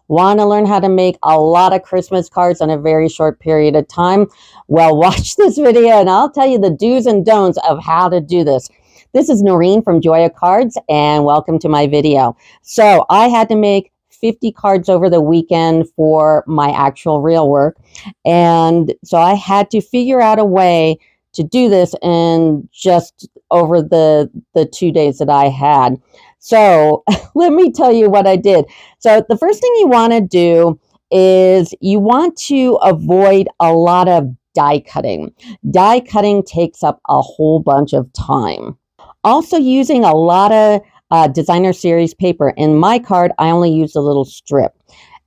Want to learn how to make a lot of Christmas cards in a very short period of time? Well, watch this video and I'll tell you the do's and don'ts of how to do this. This is Noreen from Joya Cards and welcome to my video. So I had to make 50 cards over the weekend for my actual real work. And so I had to figure out a way to do this in just over the 2 days that I had. So let me tell you what I did. So the first thing you want to do is you want to avoid a lot of die cutting. Die cutting takes up a whole bunch of time. Also using a lot of designer series paper. In my card, I only used a little strip.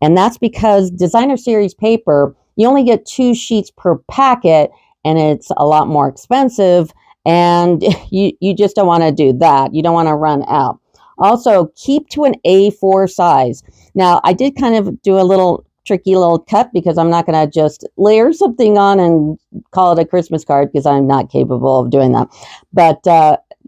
And that's because designer series paper, you only get 2 sheets per packet and it's a lot more expensive. And you just don't want to do that. You don't want to run out. Also, keep to an A4 size. Now, I did kind of do a little tricky little cut because I'm not going to just layer something on and call it a Christmas card because I'm not capable of doing that. But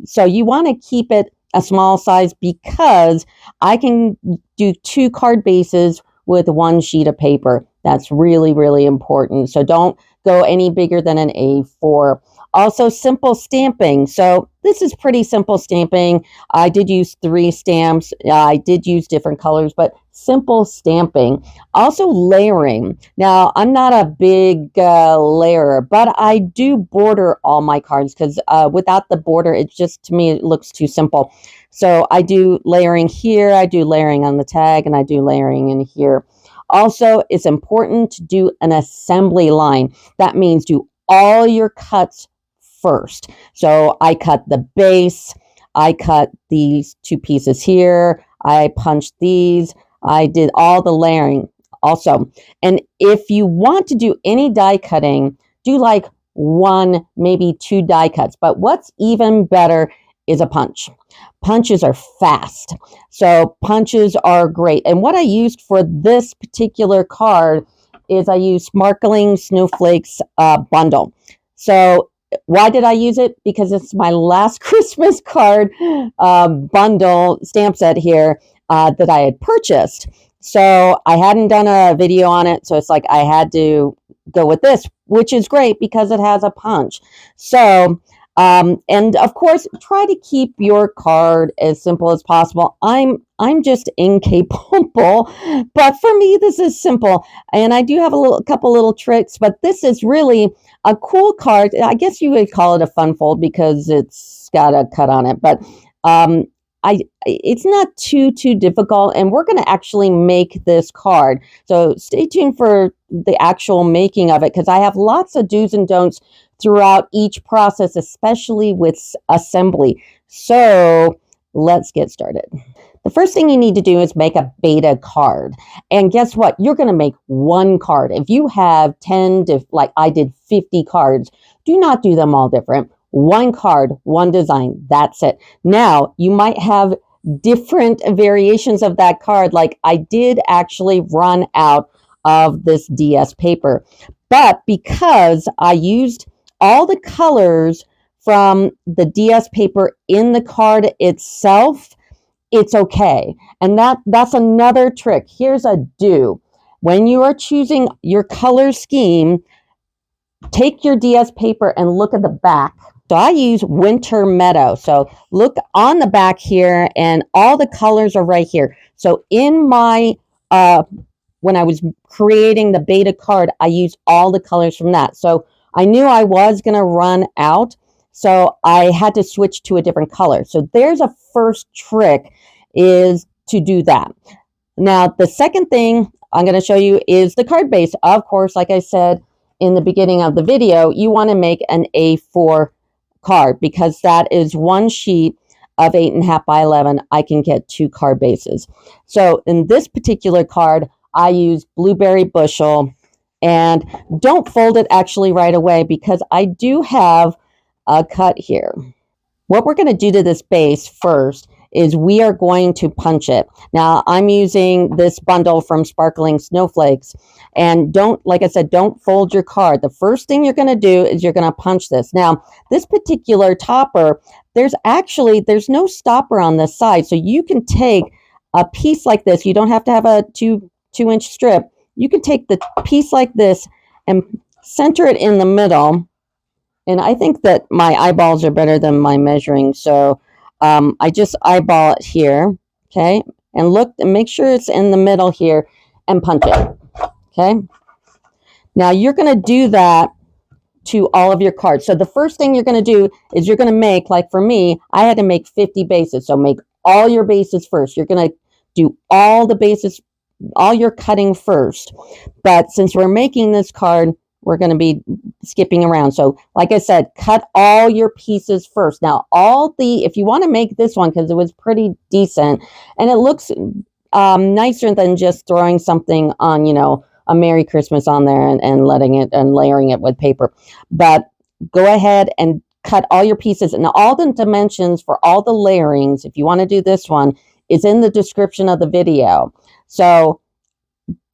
so you want to keep it a small size because I can do 2 card bases with 1 sheet of paper. That's really, really important. So don't go any bigger than an A4. Also, simple stamping. So this is pretty simple stamping. I did use 3 stamps. I did use different colors, but simple stamping. Also layering. Now, I'm not a big layerer, but I do border all my cards because without the border, it just, to me, it looks too simple. So I do layering here, I do layering on the tag, and I do layering in here. Also, it's important to do an assembly line. That means do all your cuts first. So I cut the base, I cut these 2 pieces here, I punched these, I did all the layering also. And if you want to do any die cutting, do like 1, maybe 2 die cuts. But what's even better is a punch. Punches are fast. So punches are great. And what I used for this particular card is I used Sparkling Snowflakes bundle. So why did I use it? Because it's my last Christmas card bundle stamp set here that I had purchased. So I hadn't done a video on it. So it's like I had to go with this, which is great because it has a punch. So and of course, try to keep your card as simple as possible. I'm just incapable, but for me, this is simple. And I do have a couple little tricks, but this is really a cool card. I guess you would call it a fun fold because it's got a cut on it, but it's not too difficult, and we're going to actually make this card. So stay tuned for the actual making of it because I have lots of do's and don'ts throughout each process, especially with assembly. So let's get started. The first thing you need to do is make a beta card. And guess what? You're going to make 1 card. If you have 10 to, like I did, 50 cards, do not do them all different. 1 card, 1 design. That's it. Now, you might have different variations of that card. Like I did actually run out of this DS paper. But because I used all the colors from the DS paper in the card itself, it's okay. And that's another trick. Here's a do. When you are choosing your color scheme, take your DS paper and look at the back. So I use Winter Meadow. So look on the back here and all the colors are right here. So in my, when I was creating the beta card, I used all the colors from that. So I knew I was going to run out, so I had to switch to a different color. So there's a first trick is to do that. Now, the second thing I'm going to show you is the card base. Of course, like I said in the beginning of the video, you want to make an A4 card because that is 1 sheet of 8.5 by 11. I can get 2 card bases. So in this particular card, I use Blueberry Bushel. And don't fold it actually right away because I do have a cut here. What we're going to do to this base first is we are going to punch it. Now, I'm using this bundle from Sparkling Snowflakes. And don't, like I said, don't fold your card. The first thing you're going to do is you're going to punch this. Now, this particular topper, there's no stopper on this side. So you can take a piece like this. You don't have to have a 2 2-inch strip, you can take the piece like this and center it in the middle. And I think that my eyeballs are better than my measuring, so I just eyeball it here, okay? And look and make sure it's in the middle here and punch it, okay? Now you're going to do that to all of your cards. So the first thing you're going to do is you're going to make, like for me, I had to make 50 bases. So make all your bases first. You're going to do all the bases, all your cutting first. But since we're making this card, we're going to be skipping around. So like I said, cut all your pieces first. Now, if you want to make this one, because it was pretty decent, and it looks nicer than just throwing something on, a Merry Christmas on there and letting it and layering it with paper. But go ahead and cut all your pieces, and all the dimensions for all the layerings, if you want to do this one, is in the description of the video. So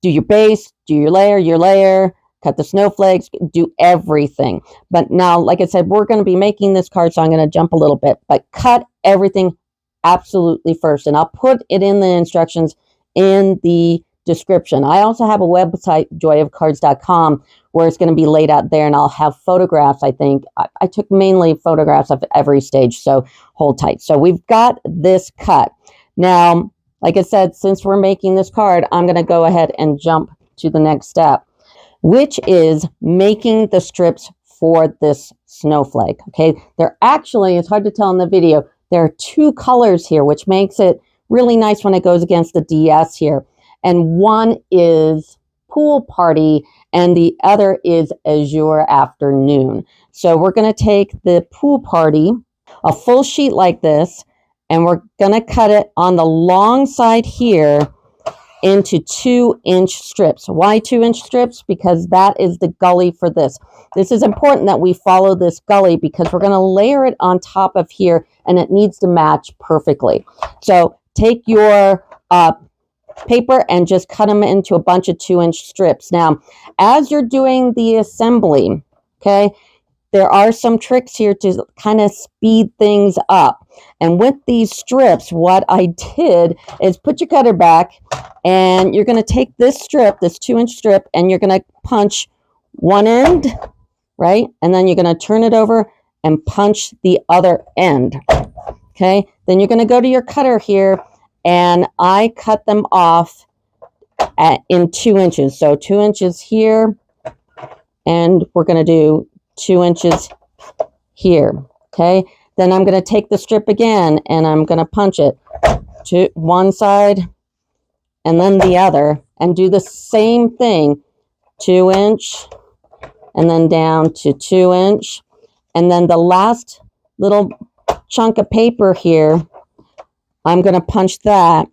do your base, do your layer, cut the snowflakes, do everything. But now, like I said, we're going to be making this card, so I'm going to jump a little bit, but cut everything absolutely first. And I'll put it in the instructions in the description. I also have a website, joyofcards.com, where it's going to be laid out there, and I'll have photographs. I think I took mainly photographs of every stage, so hold tight. So we've got this cut. Now, like I said, since we're making this card, I'm going to go ahead and jump to the next step, which is making the strips for this snowflake. Okay, it's hard to tell in the video, there are 2 colors here, which makes it really nice when it goes against the DS here. And one is Pool Party and the other is Azure Afternoon. So we're going to take the Pool Party, a full sheet like this, and we're going to cut it on the long side here into 2-inch strips. Why 2-inch strips? Because that is the gully for this. This is important that we follow this gully because we're going to layer it on top of here, and it needs to match perfectly. So take your paper and just cut them into a bunch of 2-inch strips. Now, as you're doing the assembly, okay, there are some tricks here to kind of speed things up. And with these strips, what I did is put your cutter back, and you're going to take this strip, this 2-inch strip, and you're going to punch one end, right? And then you're going to turn it over and punch the other end, okay? Then you're going to go to your cutter here, and I cut them off in 2 inches. So 2 inches here, and we're going to do 2 inches here, okay? Then I'm going to take the strip again, and I'm going to punch it to one side and then the other, and do the same thing, 2-inch, and then down to 2-inch. And then the last little chunk of paper here, I'm going to punch that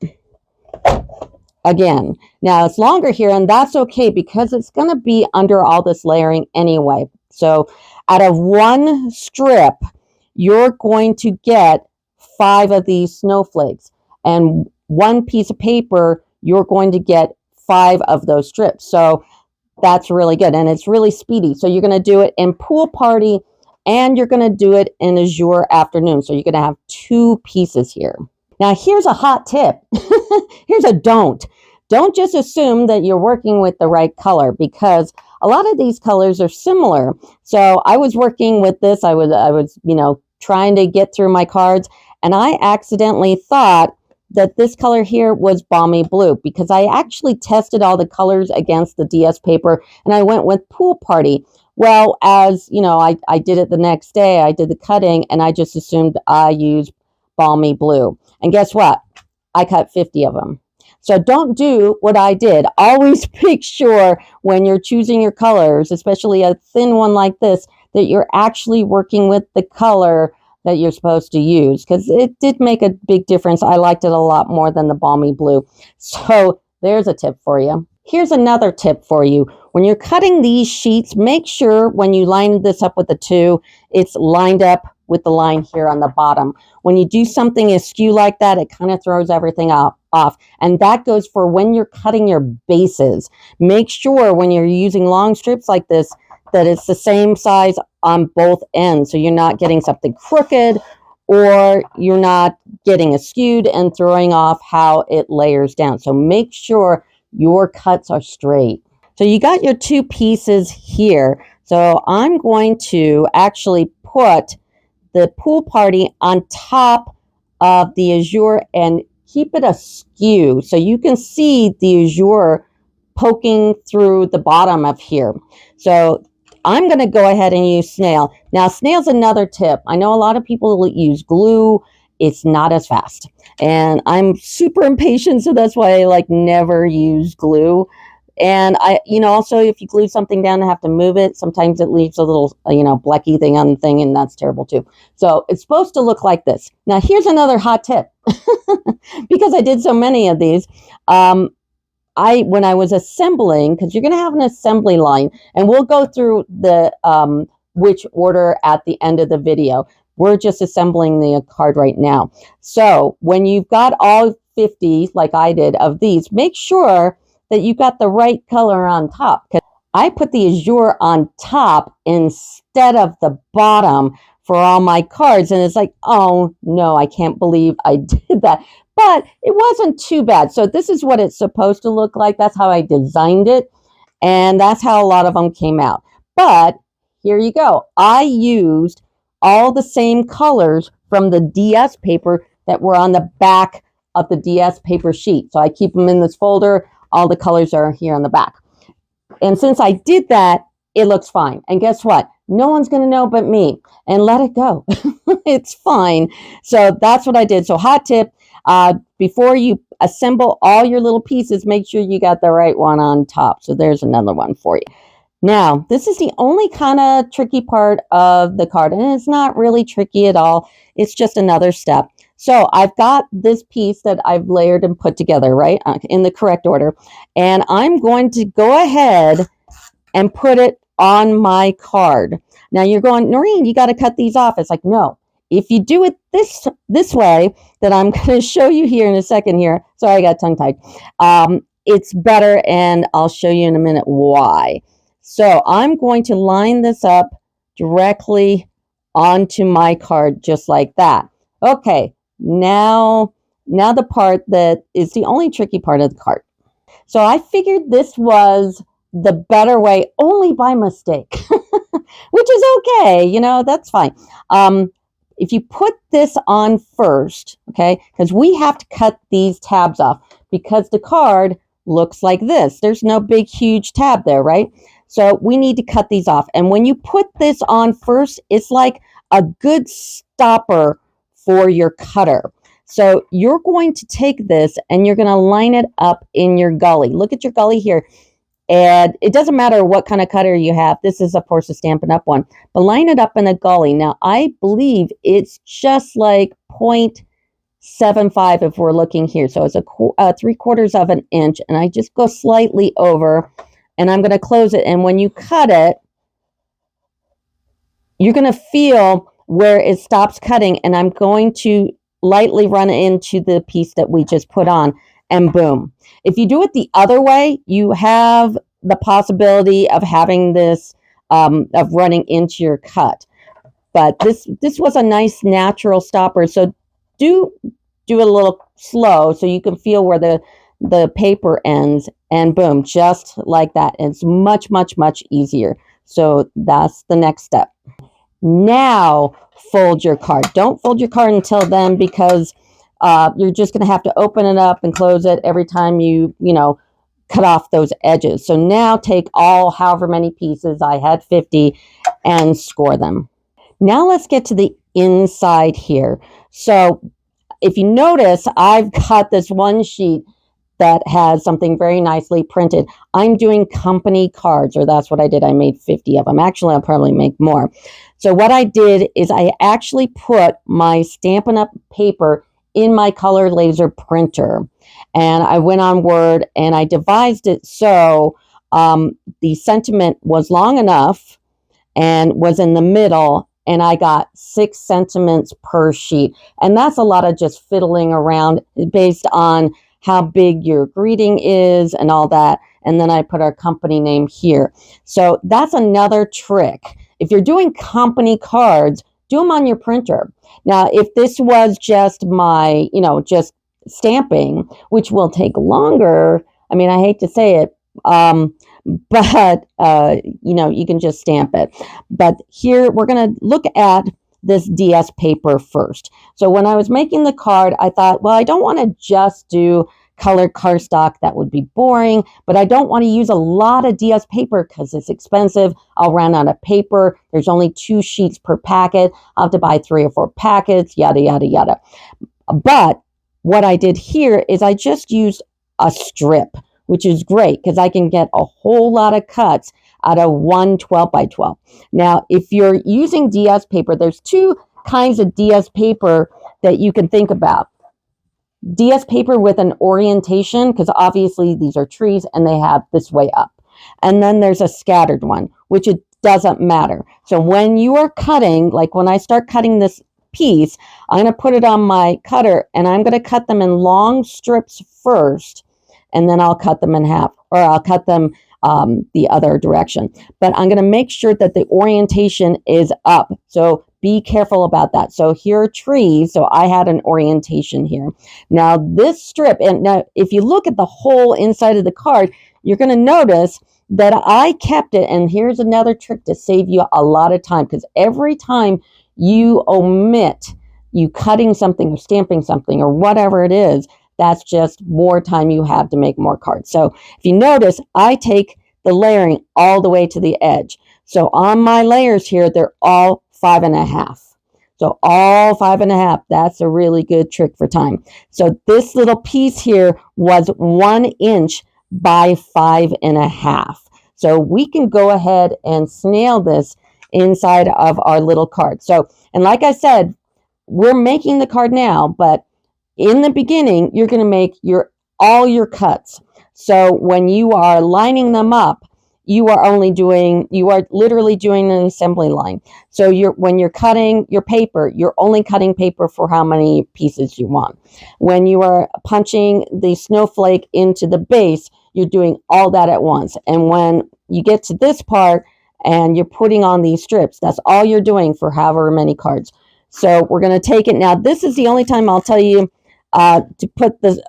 again. Now it's longer here, and that's okay because it's going to be under all this layering anyway. So out of one strip, you're going to get 5 of these snowflakes, and one piece of paper, you're going to get 5 of those strips. So that's really good, and it's really speedy. So you're going to do it in Pool Party, and you're going to do it in Azure Afternoon. So you're going to have 2 pieces here. Now here's a hot tip. Here's a don't. Don't just assume that you're working with the right color, because a lot of these colors are similar. So I was working with this. I was trying to get through my cards, and I accidentally thought that this color here was Balmy Blue, because I actually tested all the colors against the DS paper, and I went with Pool Party. Well, as you know, I did it the next day. I did the cutting, and I just assumed I used Balmy Blue. And guess what? I cut 50 of them. So don't do what I did. Always make sure when you're choosing your colors, especially a thin one like this, that you're actually working with the color that you're supposed to use, because it did make a big difference. I liked it a lot more than the Balmy Blue. So there's a tip for you. Here's another tip for you. When you're cutting these sheets, make sure when you line this up with the 2, it's lined up with the line here on the bottom. When you do something askew like that, it kind of throws everything off. And that goes for when you're cutting your bases. Make sure when you're using long strips like this, that it's the same size on both ends, so you're not getting something crooked, or you're not getting askewed and throwing off how it layers down. So make sure your cuts are straight. So you got your two pieces here. So I'm going to actually put the pool party on top of the Azure and keep it askew so you can see the Azure poking through the bottom of here. So I'm going to go ahead and use snail. Now, snail's another tip. I know a lot of people use glue. It's not as fast. And I'm super impatient, so that's why I like never use glue. And also if you glue something down and have to move it, sometimes it leaves a little, blecky thing on the thing, and that's terrible too. So it's supposed to look like this. Now, here's another hot tip. Because I did so many of these, when I was assembling, because you're going to have an assembly line, and we'll go through the which order at the end of the video. We're just assembling the card right now. So when you've got all 50, like I did, of these, make sure that you got the right color on top. Because I put the Azure on top instead of the bottom for all my cards. And it's like, oh no, I can't believe I did that. But it wasn't too bad. So this is what it's supposed to look like. That's how I designed it. And that's how a lot of them came out. But here you go. I used all the same colors from the DS paper that were on the back of the DS paper sheet. So I keep them in this folder. All the colors are here on the back. And since I did that, it looks fine. And guess what? No one's going to know but me. And let it go. It's fine. So that's what I did. So hot tip, before you assemble all your little pieces, make sure you got the right one on top. So there's another one for you. Now, this is the only kind of tricky part of the card. And it's not really tricky at all. It's just another step. So I've got this piece that I've layered and put together, right, in the correct order. And I'm going to go ahead and put it on my card. Now you're going, Noreen, you got to cut these off. It's like, no. If you do it this way that I'm going to show you here in a second here. Sorry, I got tongue-tied. It's better, and I'll show you in a minute why. So I'm going to line this up directly onto my card just like that. Okay, now the part that is the only tricky part of the card. So I figured this was the better way, only by mistake, which is okay, that's fine. If you put this on first, okay, because we have to cut these tabs off because the card looks like this. There's no big, huge tab there, right? So we need to cut these off. And when you put this on first, it's like a good stopper for your cutter. So you're going to take this and you're going to line it up in your gully. Look at your gully here. And it doesn't matter what kind of cutter you have. This is, of course, a Stampin' Up! One. But line it up in a gully. Now, I believe it's just like 0.75 if we're looking here. So it's a 3/4 of an inch. And I just go slightly over. And I'm going to close it. And when you cut it, you're going to feel where it stops cutting. And I'm going to lightly run into the piece that we just put on. And boom. If you do it the other way, you have the possibility of having this, of running into your cut. But this was a nice natural stopper. So do it a little slow so you can feel where the paper ends. And boom, just like that. It's much, much, much easier. So that's the next step. Now fold your card. Don't fold your card until then because you're just going to have to open it up and close it every time you cut off those edges. So now take all however many pieces, I had 50, and score them. Now let's get to the inside here. So if you notice, I've got this one sheet that has something very nicely printed. I'm doing company cards, or that's what I did. I made 50 of them. Actually, I'll probably make more. So what I did is I actually put my Stampin' Up! Paper in my color laser printer. And I went on Word and I devised it so the sentiment was long enough and was in the middle, and I got 6 sentiments per sheet. And that's a lot of just fiddling around based on how big your greeting is and all that. And then I put our company name here. So that's another trick. If you're doing company cards, do them on your printer. Now, if this was just my, just stamping, which will take longer, I mean, I hate to say it, but you know, you can just stamp it. But here we're going to look at this DS paper first. So when I was making the card, I thought, well, I don't want to just do colored cardstock. That would be boring, but I don't want to use a lot of DS paper because it's expensive. I'll run out of paper. There's only 2 sheets per packet. I'll have to buy 3 or 4 packets, yada, yada, yada. But what I did here is I just used a strip, which is great because I can get a whole lot of cuts out of one 12 by 12. Now, if you're using DS paper, there's 2 kinds of DS paper that you can think about. DS paper with an orientation, because obviously these are trees and they have this way up. And then there's a scattered one, which it doesn't matter. So when you are cutting, like when I start cutting this piece, I'm going to put it on my cutter and I'm going to cut them in long strips first, and then I'll cut them in half, or I'll cut them the other direction. But I'm going to make sure that the orientation is up. So be careful about that. So here are trees. So I had an orientation here. Now this strip, and now if you look at the whole inside of the card, you're going to notice that I kept it. And here's another trick to save you a lot of time, because every time you omit you cutting something or stamping something or whatever it is, that's just more time you have to make more cards. So if you notice, I take the layering all the way to the edge. So on my layers here, they're all 5.5. So all 5.5, that's a really good trick for time. So this little piece here was 1 inch by 5.5. So we can go ahead and snail this inside of our little card. So, and like I said, we're making the card now, but in the beginning, you're going to make all your cuts. So when you are lining them up, you are literally doing an assembly line. So when you're cutting your paper, you're only cutting paper for how many pieces you want. When you are punching the snowflake into the base, you're doing all that at once. And when you get to this part and you're putting on these strips, that's all you're doing for however many cards. So we're going to take it now. This is the only time I'll tell you to put the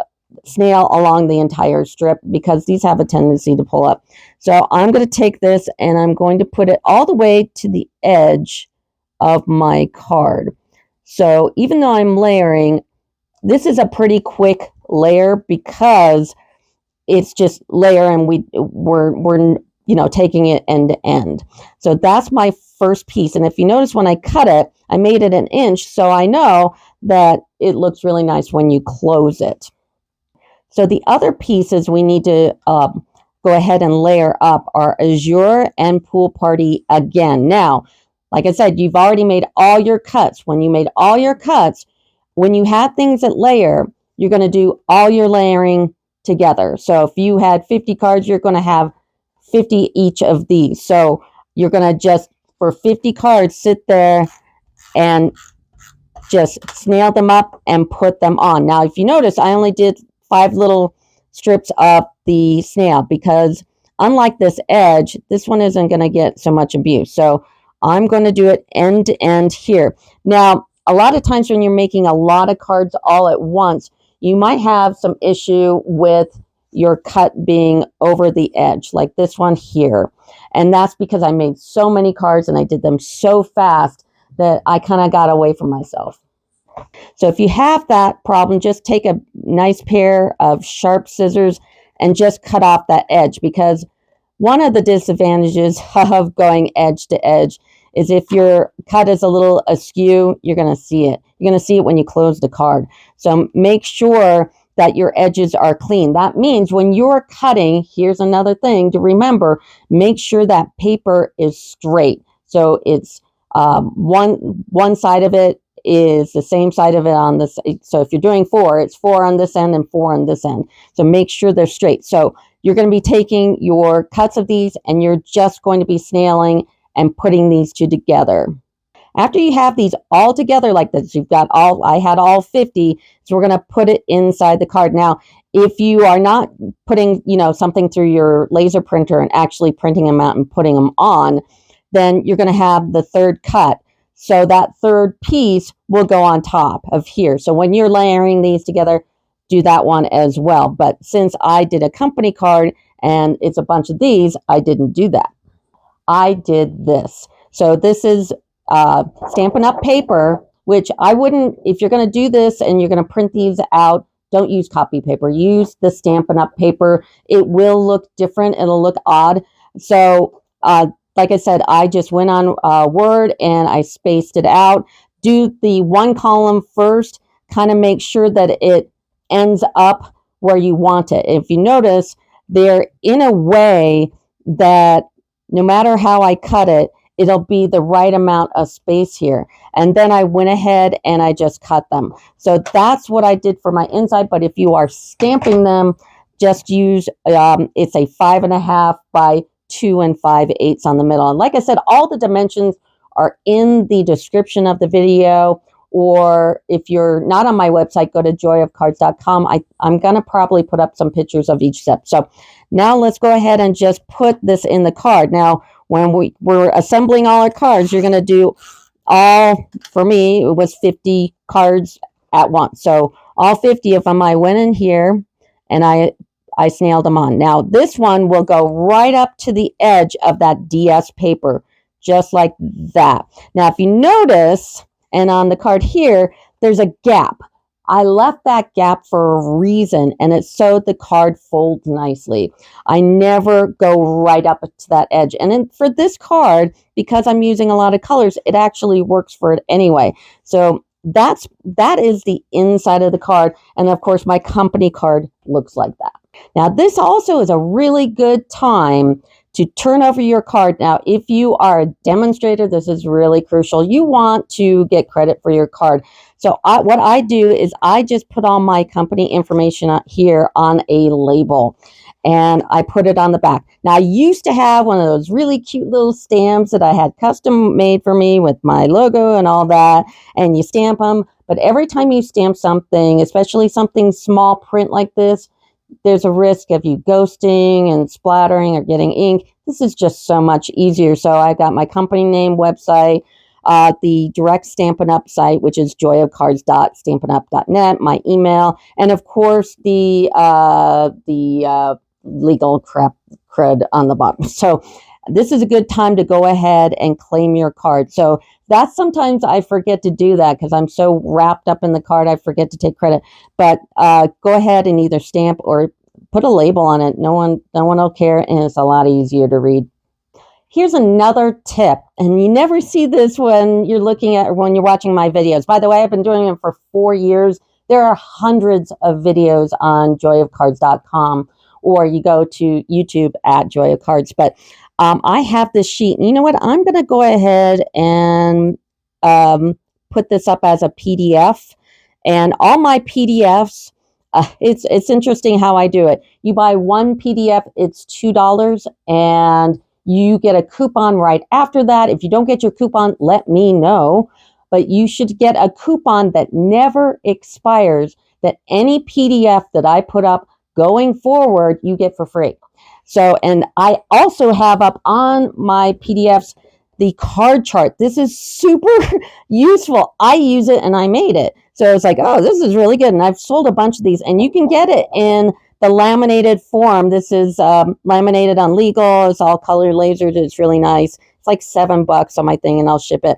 snail along the entire strip, because these have a tendency to pull up. So I'm going to take this and I'm going to put it all the way to the edge of my card. So even though I'm layering, this is a pretty quick layer because it's just layer and we're taking it end to end. So that's my first piece. And if you notice when I cut it, I made it 1 inch, so I know that it looks really nice when you close it. So the other pieces we need to go ahead and layer up are Azure and Pool Party again. Now, like I said, you've already made all your cuts. When you made all your cuts, when you have things that layer, you're going to do all your layering together. So if you had 50 cards, you're going to have 50 each of these. So you're going to just, for 50 cards, sit there and just snail them up and put them on. Now, if you notice, I only did 5 little strips of the snail because unlike this edge, this one isn't going to get so much abuse. So I'm going to do it end to end here. Now, a lot of times when you're making a lot of cards all at once, you might have some issue with your cut being over the edge, like this one here. And that's because I made so many cards and I did them so fast that I kind of got away from myself. So if you have that problem, just take a nice pair of sharp scissors and just cut off that edge, because one of the disadvantages of going edge to edge is if your cut is a little askew, you're going to see it. You're going to see it when you close the card. So make sure that your edges are clean. That means when you're cutting, here's another thing to remember, make sure that paper is straight. So it's one side of it is the same side of it on this. So if you're doing 4, it's 4 on this end and 4 on this end. So make sure they're straight. So you're going to be taking your cuts of these and you're just going to be snailing and putting these two together. After you have these all together like this, you've got I had all 50, so we're going to put it inside the card. Now, if you are not putting, something through your laser printer and actually printing them out and putting them on, then you're going to have the third cut. So that third piece will go on top of here. So when you're layering these together, do that one as well. But since I did a company card and it's a bunch of these, I didn't do that. I did this. So this is Stampin' Up! Paper, which I wouldn't, if you're going to do this and you're going to print these out, don't use copy paper. Use the Stampin' Up! Paper. It will look different. It'll look odd. So like I said, I just went on Word and I spaced it out. Do the one column first, kind of make sure that it ends up where you want it. If you notice, they're in a way that no matter how I cut it, it'll be the right amount of space here. And then I went ahead and I just cut them. So that's what I did for my inside. But if you are stamping them, just use, it's a 5.5 by 2 5/8 on the middle. And like I said, all the dimensions are in the description of the video. Or if you're not on my website, go to joyofcards.com. I'm going to probably put up some pictures of each step. So now let's go ahead and just put this in the card. Now, when we're assembling all our cards, you're going to do all, for me, it was 50 cards at once. So all 50 of them, I went in here and I snailed them on. Now, this one will go right up to the edge of that DS paper, just like that. Now, if you notice, and on the card here, there's a gap. I left that gap for a reason, and it's so the card folds nicely. I never go right up to that edge. And then for this card, because I'm using a lot of colors, it actually works for it anyway. So that is the inside of the card. And of course, my company card looks like that. Now, this also is a really good time to turn over your card. Now, if you are a demonstrator, this is really crucial. You want to get credit for your card. So what I do is I just put all my company information out here on a label and I put it on the back. Now, I used to have one of those really cute little stamps that I had custom made for me with my logo and all that, and you stamp them. But every time you stamp something, especially something small print like this, there's a risk of you ghosting and splattering or getting ink. This is just so much easier. So I got my company name, website, the direct Stampin' Up! Site, which is joyofcards.stampinup.net, my email, and of course the legal cred on the bottom. So this is a good time to go ahead and claim your card. So that's sometimes I forget to do that because I'm so wrapped up in the card, I forget to take credit. But go ahead and either stamp or put a label on it. No one will care, and it's a lot easier to read. Here's another tip, and you never see this when you're looking at or when you're watching my videos. By the way, I've been doing it for 4 years. There are hundreds of videos on joyofcards.com, or you go to YouTube at Joy of Cards. But I have this sheet, and you know what? I'm going to go ahead and put this up as a PDF. And all my PDFs, it's interesting how I do it. You buy one PDF, it's $2, and you get a coupon right after that. If you don't get your coupon, let me know. But you should get a coupon that never expires, that any PDF that I put up going forward, you get for free. So, and I also have up on my PDFs the card chart. This is super useful. I use it and I made it. So it's like, oh, this is really good. And I've sold a bunch of these, and you can get it in the laminated form. This is laminated on legal. It's all color lasered. It's really nice. It's like $7 on my thing, and I'll ship it.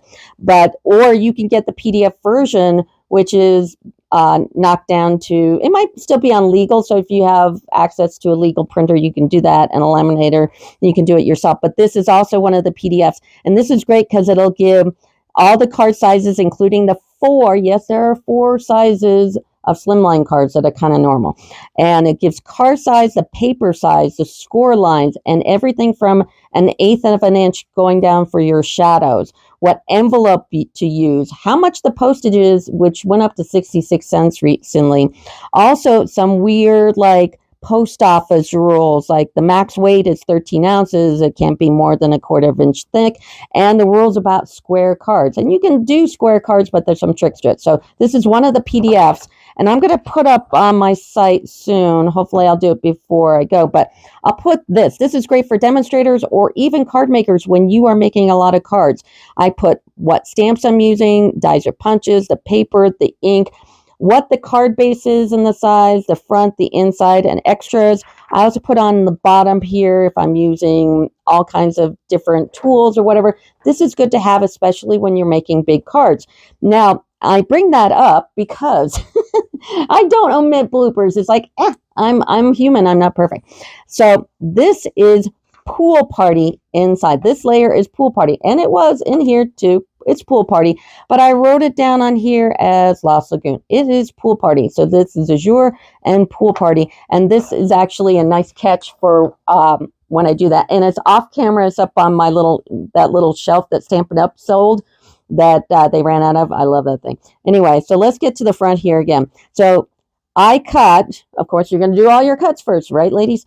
Or you can get the PDF version, which is knocked down to, it might still be on legal. So if you have access to a legal printer, you can do that, and a laminator, you can do it yourself. But this is also one of the PDFs. And this is great because it'll give all the card sizes, including the 4. Yes, there are 4 sizes of slimline cards that are kind of normal. And it gives card size, the paper size, the score lines, and everything from 1/8 of an inch going down for your shadows, what envelope to use, how much the postage is, which went up to 66 cents recently. Also, some weird like post office rules, like the max weight is 13 ounces. It can't be more than 1/4 inch thick. And the rules about square cards. And you can do square cards, but there's some tricks to it. So this is one of the PDFs. And I'm going to put up on my site soon. Hopefully I'll do it before I go. But I'll put this. This is great for demonstrators or even card makers when you are making a lot of cards. I put what stamps I'm using, dies or punches, the paper, the ink, what the card base is and the size, the front, the inside, and extras. I also put on the bottom here if I'm using all kinds of different tools or whatever. This is good to have, especially when you're making big cards. Now, I bring that up because I don't omit bloopers. It's like, I'm human. I'm not perfect. So this is Pool Party inside. This layer is Pool Party, and it was in here too. It's Pool Party, but I wrote it down on here as Lost Lagoon. It is Pool Party. So this is Azure and Pool Party, and this is actually a nice catch for when I do that. And it's off camera. It's up on my little shelf that Stampin' Up sold that they ran out of. I love that thing. Anyway, so let's get to the front here again. So I cut, of course, you're going to do all your cuts first, right, ladies?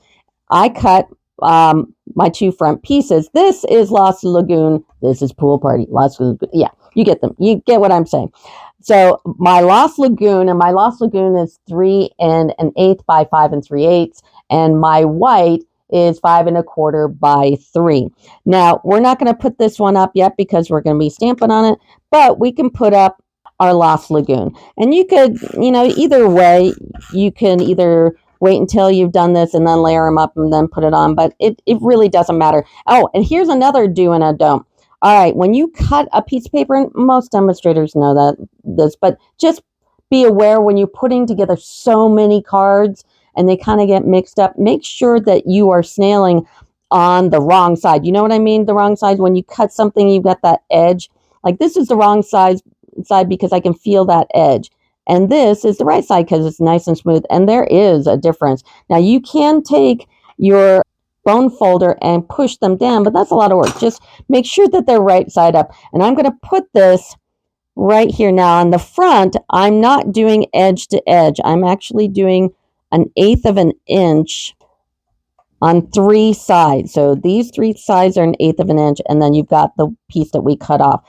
I cut my two front pieces. This is Lost Lagoon. This is Pool Party. Lost Lagoon. Yeah, you get them. You get what I'm saying. So my Lost Lagoon, and my Lost Lagoon is 3 1/8 by 5 3/8, and my white is 5 1/4 by 3. Now, we're not going to put this one up yet because we're going to be stamping on it, but we can put up our Lost Lagoon. And you could, either way, you can either wait until you've done this and then layer them up and then put it on, but it really doesn't matter. Oh, and here's another do and a don't. All right, when you cut a piece of paper, and most demonstrators know this, but just be aware when you're putting together so many cards and they kind of get mixed up, make sure that you are snailing on the wrong side. You know what I mean? The wrong side. When you cut something, you've got that edge. Like this is the wrong side because I can feel that edge. And this is the right side because it's nice and smooth. And there is a difference. Now you can take your bone folder and push them down, but that's a lot of work. Just make sure that they're right side up. And I'm going to put this right here. Now on the front, I'm not doing edge to edge. I'm actually doing 1/8 of an inch on 3 sides. So these 3 sides are 1/8 of an inch, and then you've got the piece that we cut off.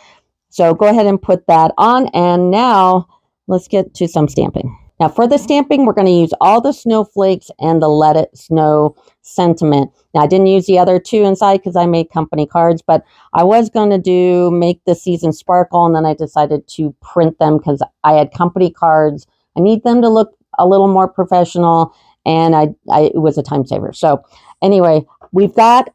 So go ahead and put that on, and now let's get to some stamping. Now for the stamping, we're going to use all the snowflakes and the Let It Snow sentiment. Now I didn't use the other two inside because I made company cards, but I was going to make the season sparkle, and then I decided to print them because I had company cards. I need them to look a little more professional, and it was a time saver. So anyway, we've got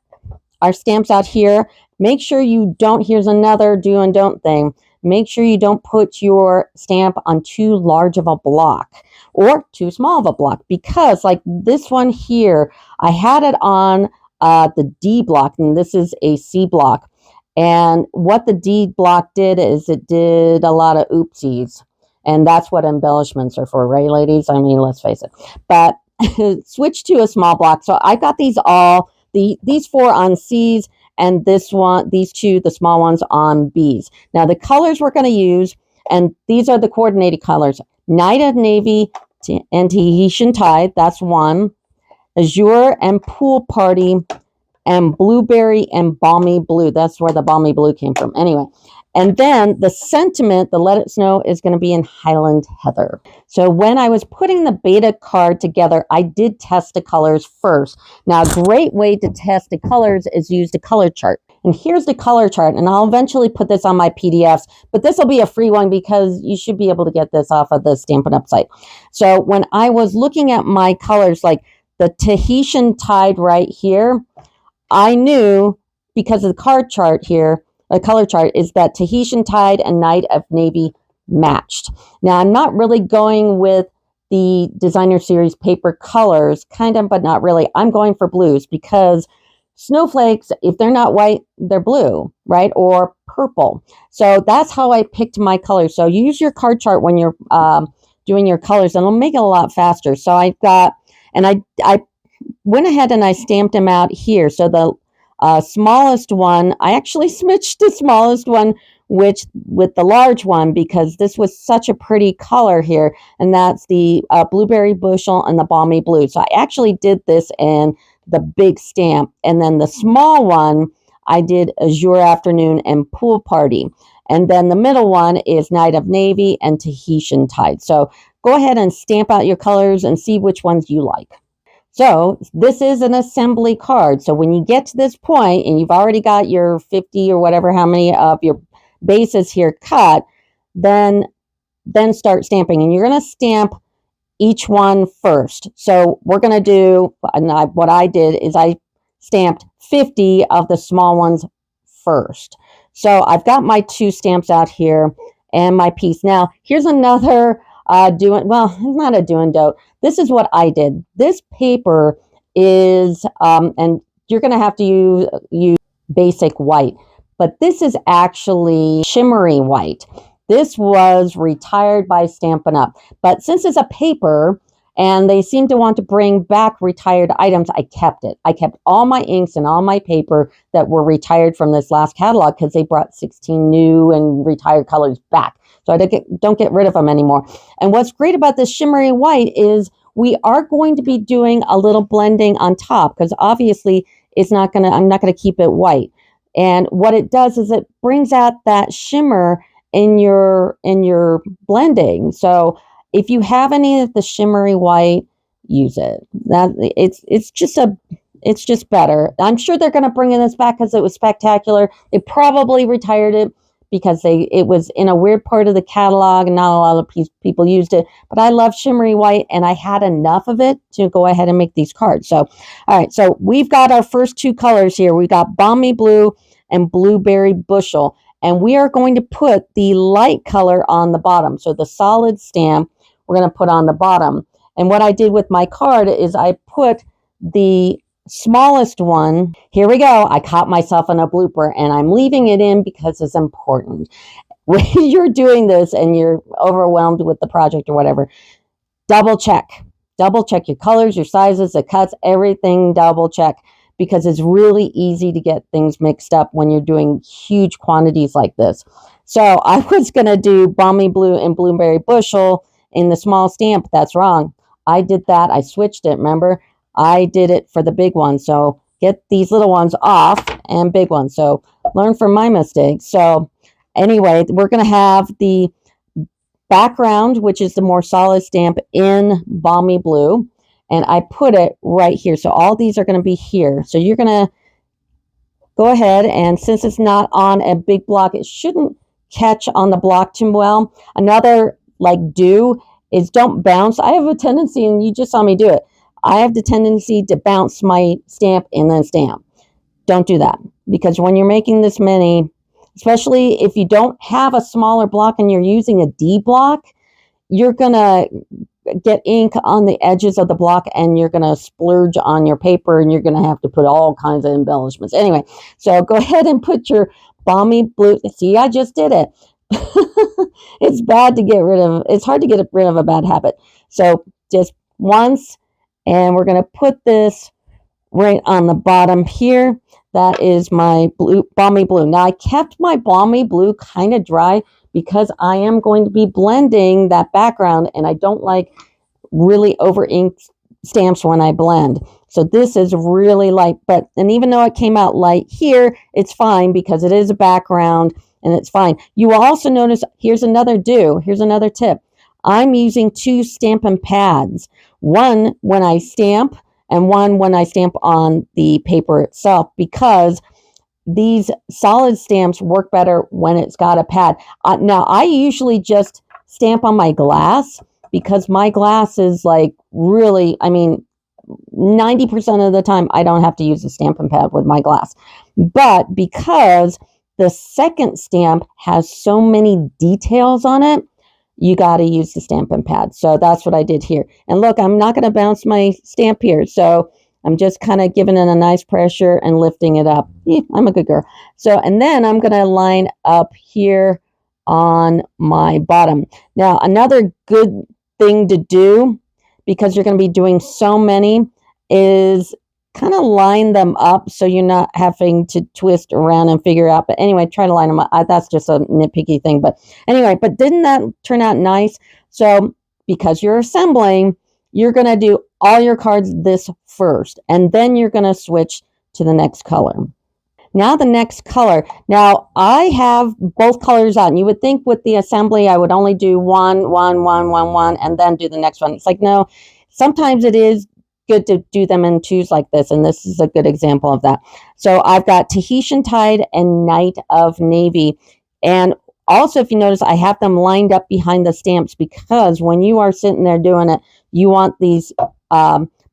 our stamps out here. Make sure you don't, here's another do and don't thing. Make sure you don't put your stamp on too large of a block or too small of a block, because like this one here, I had it on the D block, and this is a C block. And what the D block did is it did a lot of oopsies. And that's what embellishments are for, right, ladies? I mean, let's face it. But switch to a small block. So I got these these 4 on C's, and these 2, the small ones, on B's. Now the colors we're going to use, and these are the coordinated colors: Night of Navy and Tahitian Tide, that's 1. Azure and Pool Party, and Blueberry and Balmy Blue. That's where the Balmy Blue came from. Anyway. And then the sentiment, the Let It Snow, is going to be in Highland Heather. So when I was putting the beta card together, I did test the colors first. Now, a great way to test the colors is use the color chart. And here's the color chart. And I'll eventually put this on my PDFs, but this will be a free one because you should be able to get this off of the Stampin' Up site. So when I was looking at my colors, like the Tahitian Tide right here, I knew because of the card chart here, a color chart, is that Tahitian Tide and Night of Navy matched. Now, I'm not really going with the designer series paper colors, kind of, but not really. I'm going for blues because snowflakes, if they're not white, they're blue, right? Or purple. So that's how I picked my colors. So use your card chart when you're doing your colors, and it'll make it a lot faster. So I went ahead and I stamped them out here. So the smallest one, I actually switched the smallest one with the large one because this was such a pretty color here, and that's the Blueberry Bushel and the Balmy Blue. So I actually did this in the big stamp, and then the small one I did Azure Afternoon and Pool Party, and then the middle one is Night of Navy and Tahitian Tide. So go ahead and stamp out your colors and see which ones you like. So this is an assembly card. So when you get to this point and you've already got your 50 or whatever, how many of your bases here cut, then then start stamping. And you're going to stamp each one first. So we're going to do, what I did is I stamped 50 of the small ones first. So I've got my 2 stamps out here and my piece. Now, here's another it's not a do and don't. This is what I did. This paper is, and you're going to have to use basic white, but this is actually shimmery white. This was retired by Stampin' Up. But since it's a paper and they seem to want to bring back retired items, I kept it. I kept all my inks and all my paper that were retired from this last catalog because they brought 16 new and retired colors back. So I don't get rid of them anymore. And what's great about this shimmery white is we are going to be doing a little blending on top because obviously I'm not going to keep it white. And what it does is it brings out that shimmer in your blending. So if you have any of the shimmery white, use it. It's just better. I'm sure they're going to bring this back because it was spectacular. They probably retired it because it was in a weird part of the catalog and not a lot of people used it. But I love shimmery white and I had enough of it to go ahead and make these cards. So, all right. So we've got our first 2 colors here. We got Balmy Blue and Blueberry Bushel. And we are going to put the light color on the bottom. So the solid stamp we're going to put on the bottom. And what I did with my card is I put the smallest one. Here we go. I caught myself in a blooper and I'm leaving it in because it's important. When you're doing this and you're overwhelmed with the project or whatever, double check your colors, your sizes, the cuts, everything, double check, because it's really easy to get things mixed up when you're doing huge quantities like this. So I was going to do Balmy Blue and Blueberry Bushel in the small stamp. That's wrong. I did that. I switched it. Remember, I did it for the big one. So get these little ones off and big ones. So learn from my mistakes. So anyway, we're going to have the background, which is the more solid stamp, in Balmy Blue. And I put it right here. So all these are going to be here. So you're going to go ahead, and since it's not on a big block, it shouldn't catch on the block too well. Another do is don't bounce. I have a tendency, and you just saw me do it, I have the tendency to bounce my stamp and then stamp. Don't do that, because when you're making this many, especially if you don't have a smaller block and you're using a D block, you're going to get ink on the edges of the block and you're going to splurge on your paper and you're going to have to put all kinds of embellishments. Anyway, so go ahead and put your Balmy Blue. See, I just did it. It's hard to get rid of a bad habit. So just once, and we're going to put this right on the bottom here. That is my Balmy Blue. Now I kept my Balmy Blue kind of dry because I am going to be blending that background, and I don't like really over inked stamps when I blend. So this is really light, and even though it came out light here, it's fine because it is a background and it's fine. You will also notice, here's another tip. I'm using 2 Stampin' pads, one when I stamp and one when I stamp on the paper itself, because these solid stamps work better when it's got a pad. Now, I usually just stamp on my glass because my glass is really, 90% of the time I don't have to use a Stampin' pad with my glass. But because the second stamp has so many details on it, you got to use the Stampin' pad. So that's what I did here. And look, I'm not going to bounce my stamp here. So I'm just kind of giving it a nice pressure and lifting it up. I'm a good girl. So, and then I'm going to line up here on my bottom. Now, another good thing to do, because you're going to be doing so many, is kind of line them up so you're not having to twist around and figure out. But anyway, try to line them up. That's just a nitpicky thing. But anyway, didn't that turn out nice? So because you're assembling, you're going to do all your cards this first, and then you're going to switch to the next color. Now the next color. Now I have both colors on. You would think with the assembly I would only do one, and then do the next one. It's like, no, sometimes it is good to do them in twos like this, and this is a good example of that. So I've got Tahitian Tide and Night of Navy, and Also, if you notice, I have them lined up behind the stamps because when you are sitting there doing it, you want these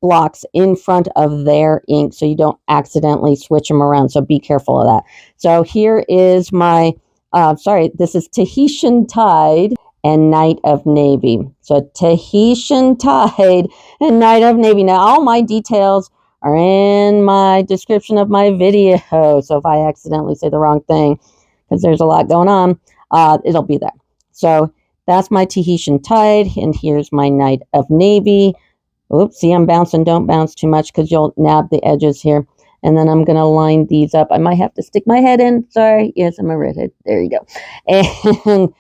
blocks in front of their ink so you don't accidentally switch them around. So be careful of that. So here is my, this is Tahitian Tide and Night of Navy. So Tahitian Tide and Night of Navy. Now, all my details are in my description of my video. So if I accidentally say the wrong thing, because there's a lot going on, it'll be there. So that's my Tahitian Tide, and here's my Night of Navy. Oops, see, I'm bouncing. Don't bounce too much because you'll nab the edges here. And then I'm going to line these up. I might have to stick my head in. Sorry. Yes, I'm a redhead. There you go. And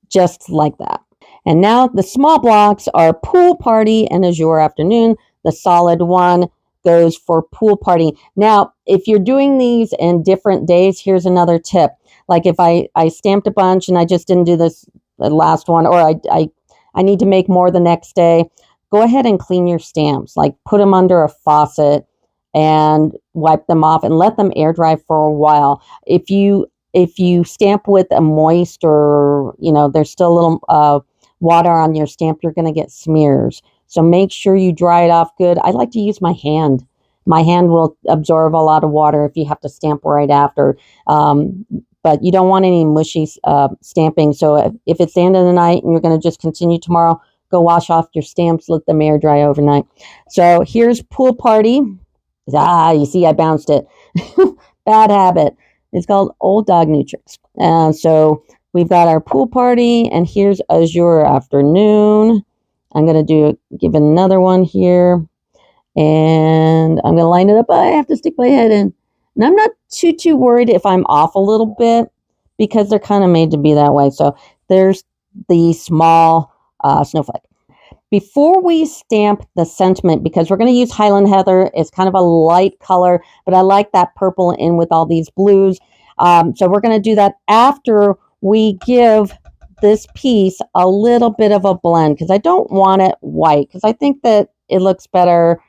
just like that. And now the small blocks are Pool Party and Azure Afternoon. The solid one goes for Pool Party. Now, if you're doing these in different days, here's another tip. Like if I stamped a bunch and I just didn't do this the last one, or I need to make more the next day, go ahead and clean your stamps. Like put them under a faucet and wipe them off and let them air dry for a while. If you stamp with a moist or, there's still a little water on your stamp, you're going to get smears. So make sure you dry it off good. I like to use my hand. My hand will absorb a lot of water if you have to stamp right after. But you don't want any mushy stamping. So if it's the end of the night and you're going to just continue tomorrow, go wash off your stamps, let them air dry overnight. So here's Pool Party. You see, I bounced it. Bad habit. It's called Old Dog New Tricks. So we've got our Pool Party, and here's Azure Afternoon. I'm going to give another one here, and I'm going to line it up. I have to stick my head in. And I'm not too worried if I'm off a little bit because they're kind of made to be that way. So there's the small snowflake. Before we stamp the sentiment, because we're going to use Highland Heather, it's kind of a light color, but I like that purple in with all these blues. So we're going to do that after we give this piece a little bit of a blend, because I don't want it white, because I think that it looks better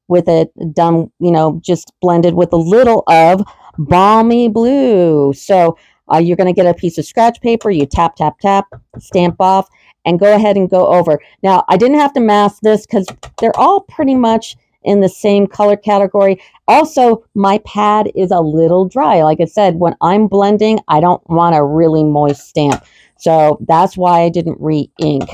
with it done, just blended with a little of balmy blue. So you're going to get a piece of scratch paper, you tap, stamp off, and go ahead and go over. Now, I didn't have to mask this because they're all pretty much in the same color category. Also, my pad is a little dry. Like I said, when I'm blending, I don't want a really moist stamp. So that's why I didn't re-ink.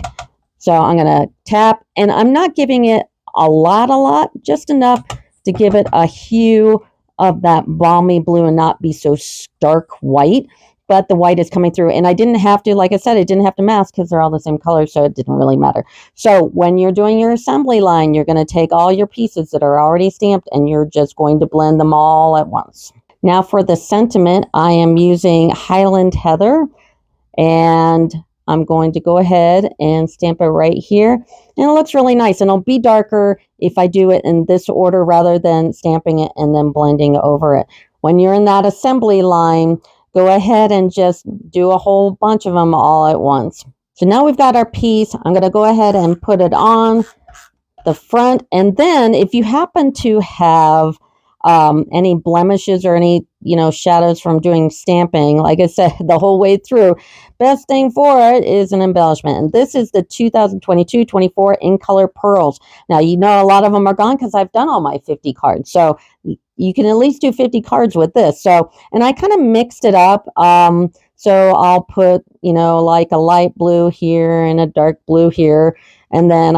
So I'm going to tap, and I'm not giving it a lot, just enough to give it a hue of that balmy blue and not be so stark white. But the white is coming through, and I didn't have to, like I said, I didn't have to mask because they're all the same color, so it didn't really matter. So when you're doing your assembly line, you're going to take all your pieces that are already stamped, and you're just going to blend them all at once. Now for the sentiment, I am using Highland Heather, and I'm going to go ahead and stamp it right here. And it looks really nice, and it'll be darker if I do it in this order rather than stamping it and then blending over it. When you're in that assembly line, go ahead and just do a whole bunch of them all at once. So now we've got our piece. I'm going to go ahead and put it on the front. And then if you happen to have any blemishes or any, shadows from doing stamping, like I said, the whole way through, best thing for it is an embellishment. And this is the 2022-24 in color pearls. Now, a lot of them are gone because I've done all my 50 cards. So you can at least do 50 cards with this. So, and I kind of mixed it up. So I'll put, like a light blue here and a dark blue here. And then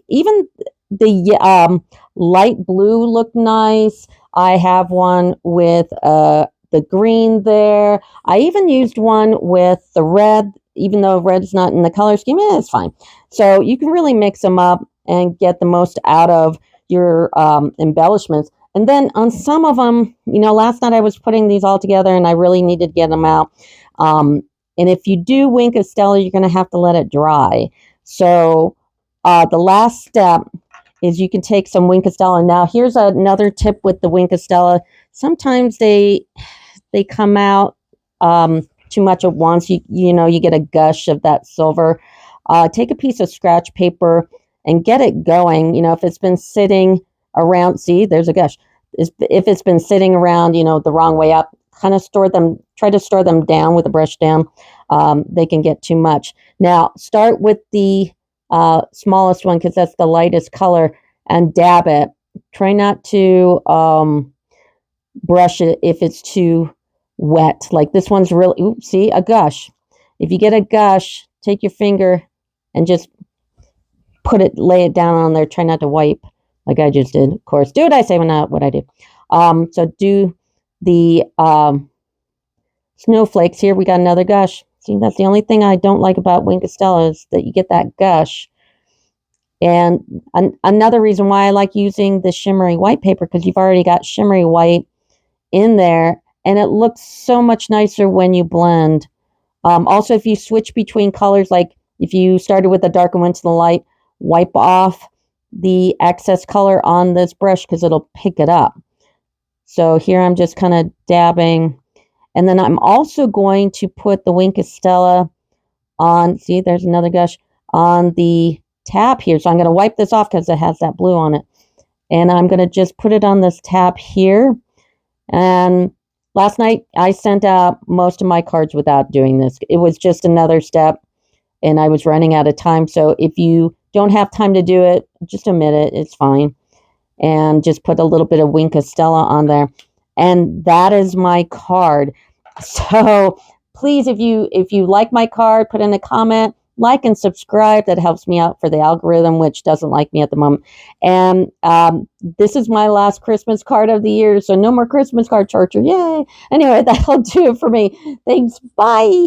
even the light blue looked nice. I have one with the green there. I even used one with the red, even though red's not in the color scheme. It's fine. So you can really mix them up and get the most out of your embellishments. And then on some of them, last night I was putting these all together and I really needed to get them out. And if you do Wink of Stella, you're going to have to let it dry. So the last step is you can take some Wink of Stella. Now, here's another tip with the Wink of Stella. Sometimes they come out too much at once. You get a gush of that silver. Take a piece of scratch paper and get it going. If it's been sitting around, see, there's a gush. If it's been sitting around, the wrong way up, kind of try to store them down with a brush down. They can get too much. Now, start with the smallest one because that's the lightest color and dab it. Try not to brush it if it's too wet. Like this one's really, oops, see, a gush. If you get a gush, take your finger and just lay it down on there. Try not to wipe like I just did. Of course, do what I say when not what I do. So do the snowflakes. Here we got another gush. See, that's the only thing I don't like about Wink of Stella is that you get that gush. And another reason why I like using the shimmery white paper, because you've already got shimmery white in there, and it looks so much nicer when you blend. Also, if you switch between colors, like if you started with the dark and went to the light, wipe off the excess color on this brush because it'll pick it up. So here I'm just kind of dabbing. And then I'm also going to put the Wink of Stella on, see, there's another gush, on the tab here. So I'm going to wipe this off because it has that blue on it. And I'm going to just put it on this tab here. And last night I sent out most of my cards without doing this. It was just another step and I was running out of time. So if you don't have time to do it, just omit it. It's fine. And just put a little bit of Wink of Stella on there. And that is my card. So please, if you like my card, put in a comment, like and subscribe. That helps me out for the algorithm, which doesn't like me at the moment. And this is my last Christmas card of the year. So no more Christmas card torture. Yay. Anyway, that'll do it for me. Thanks. Bye.